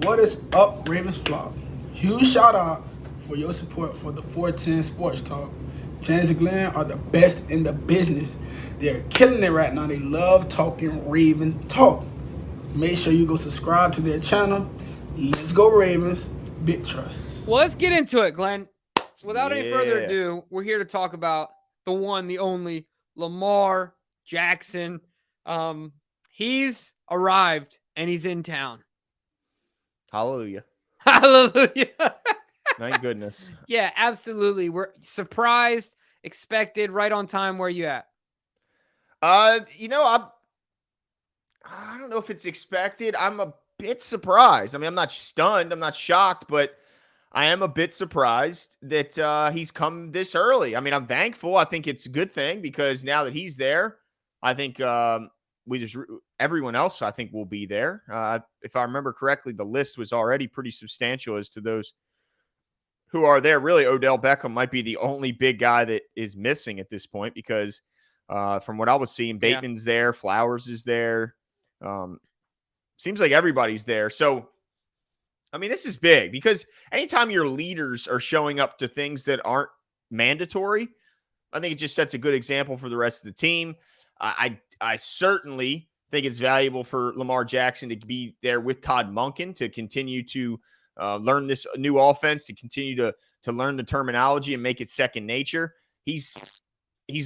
What is up, Ravens Flock? Huge shout out for your support for the 410 Sports Talk. Chance and Glenn are the best in the business. They're killing it right now. They love talking Raven talk. Make sure you go subscribe to their channel. Let's go Ravens. Big trust. Well, let's get into it, Glenn. Without any further ado, we're here to talk about the one, the only, Lamar Jackson. He's arrived and he's in town. Hallelujah. Hallelujah. Thank goodness. Yeah, absolutely. We're surprised, expected, right on time. Where you at? I don't know if it's expected. I'm a bit surprised. I mean, I'm not stunned. I'm not shocked, but I am a bit surprised that he's come this early. I mean, I'm thankful. I think it's a good thing because now that he's there, I think everyone else, I think, will be there. If I remember correctly, the list was already pretty substantial as to those who are there. Really, Odell Beckham might be the only big guy that is missing at this point because from what I was seeing, Bateman's there, Flowers is there. Seems like everybody's there. So, I mean, this is big because anytime your leaders are showing up to things that aren't mandatory, I think it just sets a good example for the rest of the team. I certainly think it's valuable for Lamar Jackson to be there with Todd Monken to continue to learn this new offense, to continue to learn the terminology and make it second nature. He's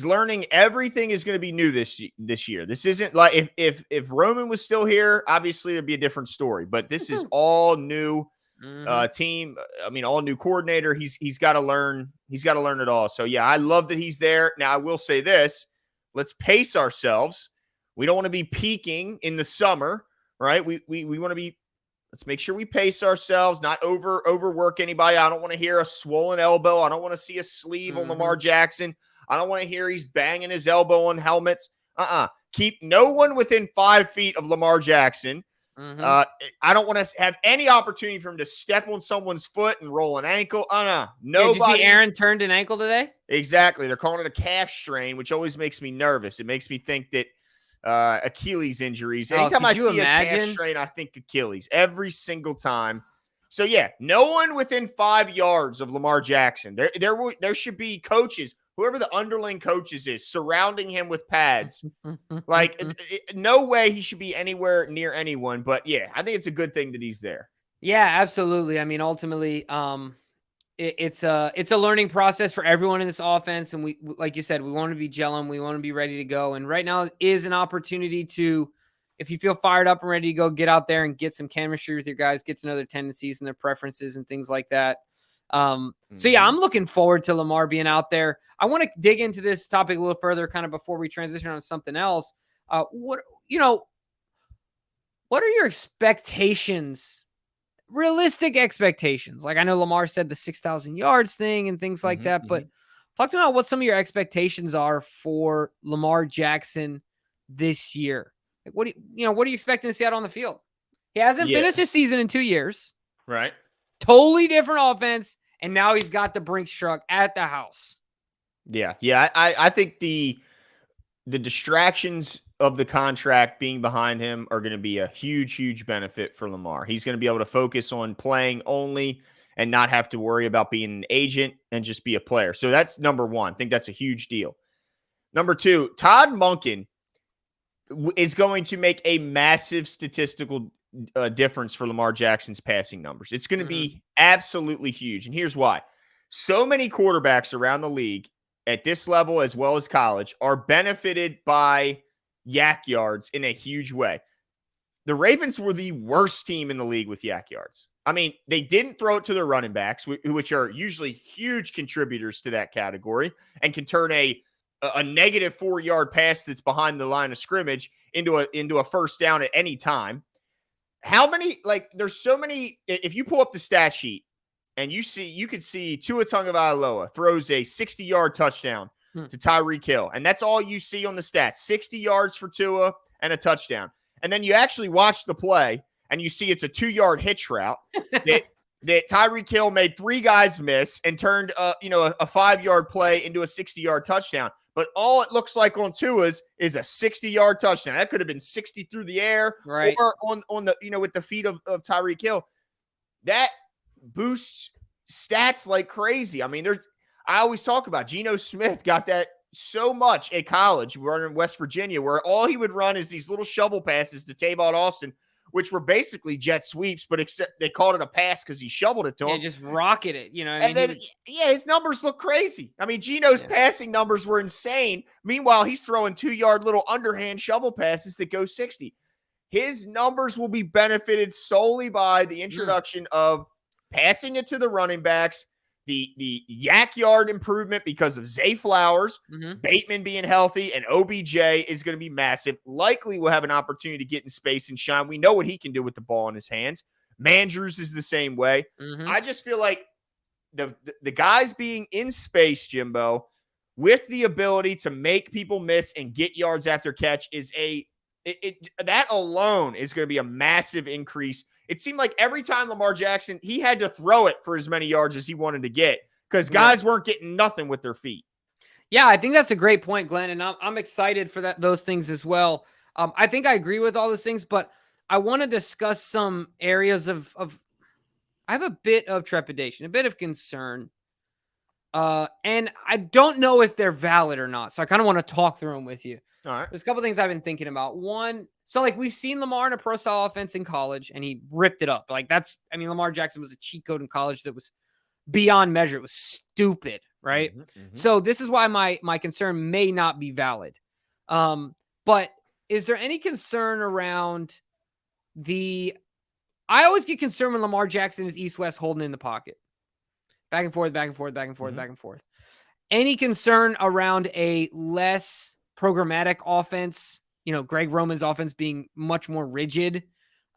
learning. Everything is going to be new this year. This isn't like if Roman was still here, obviously there'd be a different story. But this is all new team. I mean, all new coordinator. He's got to learn. He's got to learn it all. So yeah, I love that he's there. Now I will say this: let's pace ourselves. We don't want to be peaking in the summer, right? We want to be. Let's make sure we pace ourselves, not overwork anybody. I don't want to hear a swollen elbow. I don't want to see a sleeve on Lamar Jackson. I don't want to hear he's banging his elbow on helmets. Keep no one within 5 feet of Lamar Jackson. I don't want to have any opportunity for him to step on someone's foot and roll an ankle. Nobody. Did you see Aaron turned an ankle today? Exactly. They're calling it a calf strain, which always makes me nervous. It makes me think that Achilles injuries. Anytime I see a calf strain, I think Achilles every single time. So yeah, no one within 5 yards of Lamar Jackson. There should be coaches, whoever the underling coaches is, surrounding him with pads. Like, no way he should be anywhere near anyone. But yeah, I think it's a good thing that he's there. Yeah, absolutely. I mean, ultimately, it's a learning process for everyone in this offense. And we, like you said, we want to be gelling. We want to be ready to go. And right now is an opportunity to, if you feel fired up and ready to go, get out there and get some chemistry with your guys, get to know their tendencies and their preferences and things like that. So yeah, I'm looking forward to Lamar being out there. I want to dig into this topic a little further, kind of before we transition on to something else. What are your expectations? Realistic expectations. Like, I know Lamar said the 6,000 yards thing and things like that, but talk to me about what some of your expectations are for Lamar Jackson this year. Like, what are you expecting to see out on the field? He hasn't finished his season in 2 years. Right. Totally different offense, and now he's got the Brinks truck at the house. Yeah. I think the distractions of the contract being behind him are going to be a huge benefit for Lamar. He's going to be able to focus on playing only and not have to worry about being an agent and just be a player. So that's number one. I think that's a huge deal. Number two, Todd Monken is going to make a massive statistical difference for Lamar Jackson's passing numbers. It's going to be absolutely huge. And here's why. So many quarterbacks around the league at this level as well as college are benefited by yak yards in a huge way. The Ravens were the worst team in the league with yak yards. I mean, they didn't throw it to their running backs, which are usually huge contributors to that category and can turn a negative 4-yard pass that's behind the line of scrimmage into a first down at any time. How many, there's so many, if you pull up the stat sheet and you could see Tua Tagovailoa throws a 60-yard touchdown to Tyreek Hill. And that's all you see on the stats, 60 yards for Tua and a touchdown. And then you actually watch the play and you see it's a 2-yard hitch route that Tyreek Hill made 3 guys miss and turned a 5-yard play into a 60-yard touchdown. But all it looks like on Tua's is a 60-yard touchdown. That could have been 60 through the air, right, or on the with the feet of Tyreek Hill. that boosts stats like crazy. I mean, I always talk about Geno Smith got that so much at college. We're in West Virginia, where all he would run is these little shovel passes to Tavon Austin, which were basically jet sweeps, but except they called it a pass because he shoveled it to him. Just rocket it. And then, his numbers look crazy. I mean, Geno's passing numbers were insane. Meanwhile, he's throwing 2-yard little underhand shovel passes that go 60. His numbers will be benefited solely by the introduction of passing it to the running backs, the yak yard improvement because of Zay Flowers, Bateman being healthy, and OBJ is going to be massive. Likely will have an opportunity to get in space and shine. We know what he can do with the ball in his hands. Mandrews is the same way. I just feel like the guys being in space, Jimbo, with the ability to make people miss and get yards after catch is that alone is going to be a massive increase. It seemed like every time Lamar Jackson, he had to throw it for as many yards as he wanted to get because guys weren't getting nothing with their feet. Yeah, I think that's a great point, Glenn, and I'm excited for those things as well. I think I agree with all those things, but I want to discuss some areas of I have a bit of trepidation, a bit of concern, and I don't know if they're valid or not. So I kind of want to talk through them with you. All right. There's a couple things I've been thinking about. One, so like we've seen Lamar in a pro style offense in college, and he ripped it up. Like Lamar Jackson was a cheat code in college that was beyond measure. It was stupid, right? So this is why my concern may not be valid. But is there any concern around I always get concerned when Lamar Jackson is east-west holding in the pocket. Back and forth, back and forth, back and forth, back and forth. Any concern around a less programmatic offense, Greg Roman's offense being much more rigid,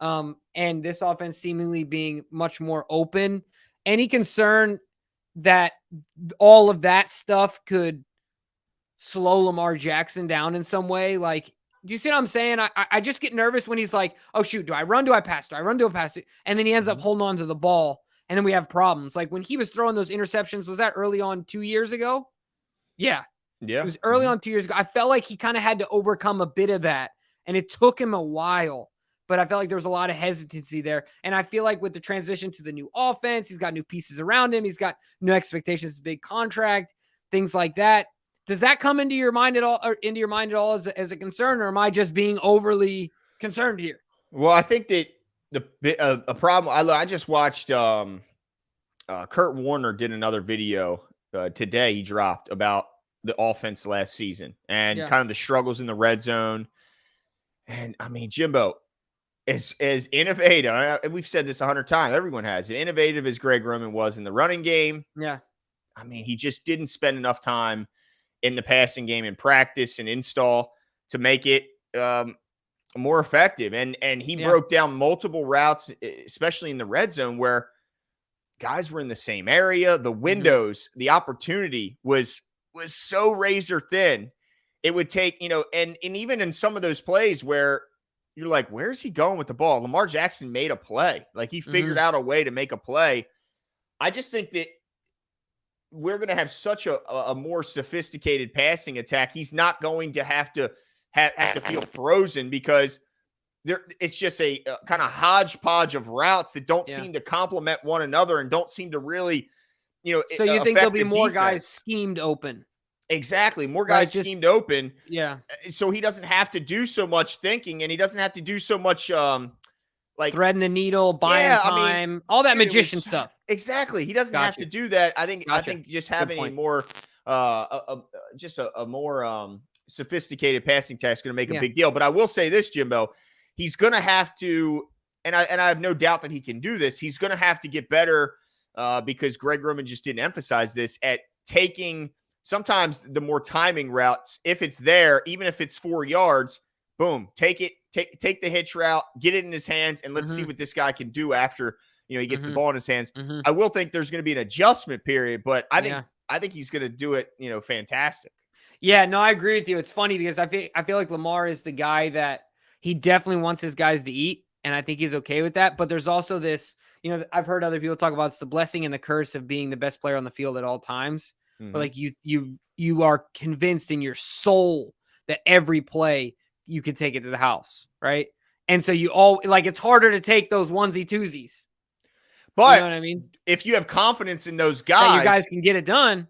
and this offense seemingly being much more open? Any concern that all of that stuff could slow Lamar Jackson down in some way? Like, do you see what I'm saying? I just get nervous when he's like, oh, shoot, do I run? Do I pass? Do I run? Do I pass? And then he ends up holding on to the ball, and then we have problems. Like when he was throwing those interceptions, was that early on 2 years ago? Yeah. It was early on 2 years ago. I felt like he kind of had to overcome a bit of that, and it took him a while. But I felt like there was a lot of hesitancy there. And I feel like with the transition to the new offense, he's got new pieces around him. He's got new expectations, big contract, things like that. Does that come into your mind at all, as a concern, or am I just being overly concerned here? Well, I think that a problem. I just watched Kurt Warner did another video today. He dropped about the offense last season and kind of the struggles in the red zone. And I mean, Jimbo, as innovative, we've said this 100 times, everyone has, as innovative as Greg Roman was in the running game. Yeah. I mean, he just didn't spend enough time in the passing game in practice and install to make it more effective. And he broke down multiple routes, especially in the red zone, where guys were in the same area. The windows, the opportunity was so razor thin. It would take, and even in some of those plays where you're like, where's he going with the ball? Lamar Jackson made a play. Like he figured out a way to make a play. I just think that we're going to have such a more sophisticated passing attack. He's not going to have to feel frozen because it's just a kind of hodgepodge of routes that don't seem to complement one another and don't seem to really, so you think there'll be more guys schemed open? Exactly. More guys schemed open. Yeah. So he doesn't have to do so much thinking, and he doesn't have to do so much like threading the needle, buying time, all that magician stuff. Exactly. He doesn't have to do that. I think just having a more more sophisticated passing attack is going to make a big deal. But I will say this, Jimbo, he's going to have to, and I have no doubt that he can do this. He's going to have to get better because Greg Roman just didn't emphasize this at taking sometimes the more timing routes. If it's there, even if it's 4 yards, boom, take it, take the hitch route, get it in his hands, and let's see what this guy can do after he gets the ball in his hands. I will think there's going to be an adjustment period, but I think he's going to do it, fantastic. Yeah, no, I agree with you. It's funny because I feel like Lamar is the guy that he definitely wants his guys to eat, and I think he's okay with that. But there's also this, I've heard other people talk about it's the blessing and the curse of being the best player on the field at all times. But like you are convinced in your soul that every play you could take it to the house, right? And so it's harder to take those onesie twosies. But you know what I mean? if you have confidence in those That guys, your guys can get it done.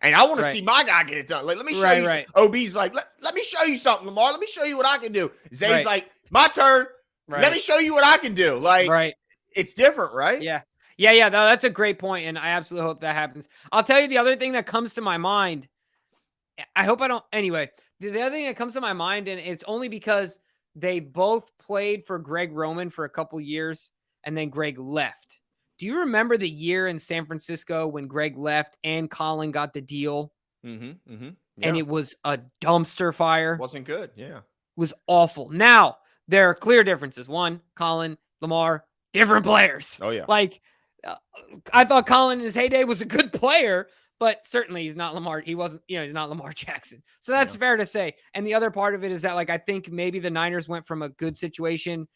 and I want to Right. see my guy get it done. Like, let me show Right, you. right. OB's like, let me show you something, Lamar. Let me show you what I can do. Zay's Right. like, my turn. Right. Let me show you what I can do. Like, Right. it's different, right? Yeah. No, that's a great point, and I absolutely hope that happens. I'll tell you the other thing that comes to my mind. I hope I don't. Anyway, the other thing that comes to my mind, and it's only because they both played for Greg Roman for a couple years, and then Greg left. Do you remember the year in San Francisco when Greg left and Colin got the deal? Mm-hmm. Mm-hmm. And it was a dumpster fire. Wasn't good. Yeah. It was awful. Now, there are clear differences. One, Colin, Lamar, different players. Oh, yeah. Like, I thought Colin in his heyday was a good player, but certainly he's not Lamar. He wasn't, he's not Lamar Jackson. So that's fair to say. And the other part of it is that, like, I think maybe the Niners went from a good situation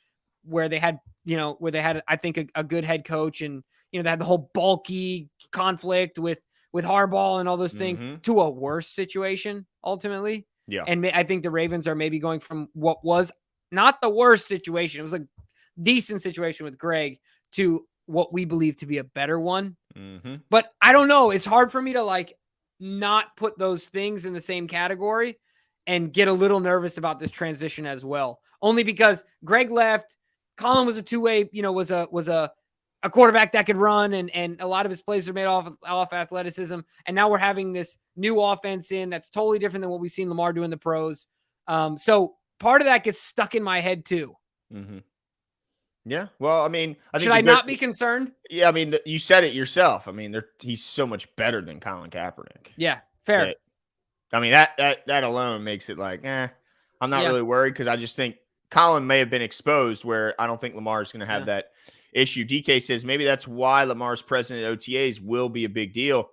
where they had, I think, a good head coach, and, they had the whole bulky conflict with Harbaugh and all those things, to a worse situation ultimately. Yeah. And I think the Ravens are maybe going from what was not the worst situation, it was a decent situation with Greg, to what we believe to be a better one. But I don't know. It's hard for me to, like, not put those things in the same category and get a little nervous about this transition as well. Only because Greg left, Colin was a two-way, was a quarterback that could run, and a lot of his plays are made off athleticism. And now we're having this new offense in that's totally different than what we've seen Lamar do in the pros. So part of that gets stuck in my head too. Yeah. Well, I mean, should I not be concerned? Yeah. I mean, you said it yourself. I mean, he's so much better than Colin Kaepernick. Yeah. Fair. I mean, that alone makes it like, I'm not really worried, because I just think Colin may have been exposed where I don't think Lamar is going to have that issue. DK says maybe that's why Lamar's present at OTAs will be a big deal.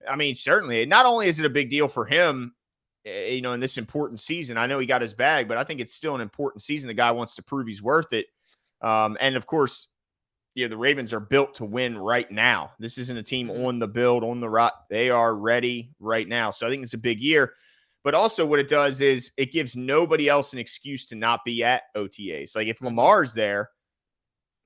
I mean, certainly, not only is it a big deal for him, in this important season. I know he got his bag, but I think it's still an important season. The guy wants to prove he's worth it. And of course, the Ravens are built to win right now. This isn't a team on the build, on the rot. They are ready right now. So I think it's a big year. But also what it does is it gives nobody else an excuse to not be at OTAs. Like, if Lamar's there,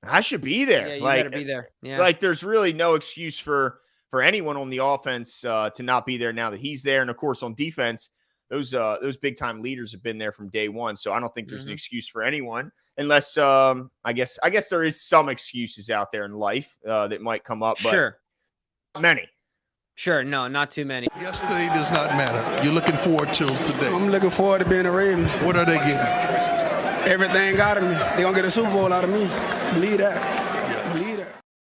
I should be there. Yeah, you better be there. Yeah. Like, there's really no excuse for anyone on the offense to not be there now that he's there. And of course, on defense, those big time leaders have been there from day one. So I don't think there's an excuse for anyone, unless I guess there is some excuses out there in life that might come up. But sure, many. Sure, no, not too many. Yesterday does not matter. You're looking forward to today. I'm looking forward to being a Raven. What are they getting? Everything out of me. They're going to get a Super Bowl out of me. Believe that.